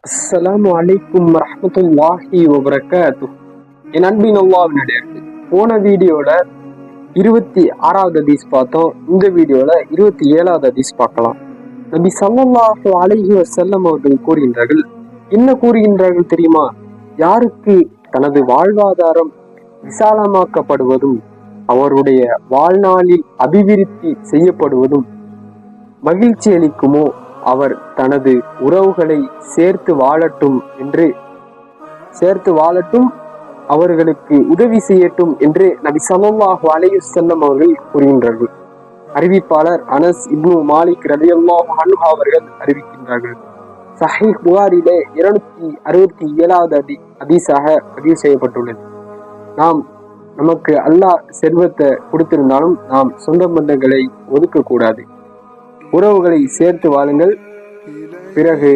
அஸ்ஸலாமு அலைக்கும் வரஹ்மத்துல்லாஹி வபரகாத்துஹ். என் அன்பின் அல்லாஹ்வினுடைய போன வீடியோல 26வது ஹதீஸ் பார்த்தோம். இந்த வீடியோல 27வது ஹதீஸ் பார்க்கலாம். நபி ஸல்லல்லாஹு அலைஹி வஸல்லம் அவர்கள் கூறுகின்றார்கள், என்ன கூறுகின்றார்கள் தெரியுமா? யாருக்கு தனது வாழ்வாதாரம் விசாலமாக்கப்படுவதும் அவருடைய வாழ்நாளில் அபிவிருத்தி செய்யப்படுவதும் மகிழ்ச்சி அளிக்குமோ அவர் தனது உறவுகளை சேர்த்து வாழட்டும், அவர்களுக்கு உதவி செய்யட்டும் என்று நபி ஸல்லல்லாஹு அலைஹி வஸல்லம் அவர்கள் கூறுகின்றார்கள். அறிவிப்பாளர் அனஸ் இப்னு மாலிக் ரலியல்லாஹு அன்ஹு அவர்கள் அறிவிக்கின்றார்கள். சஹீஹ் புகாரிலே 267வது ஹதீஸாக பதிவு செய்யப்பட்டுள்ளது. நமக்கு அல்லாஹ் செல்வத்தை கொடுத்திருந்தாலும் நாம் சொந்த பந்தங்களை ஒதுக்க கூடாது. உறவுகளை சேர்த்து வாழுங்கள். பிறகு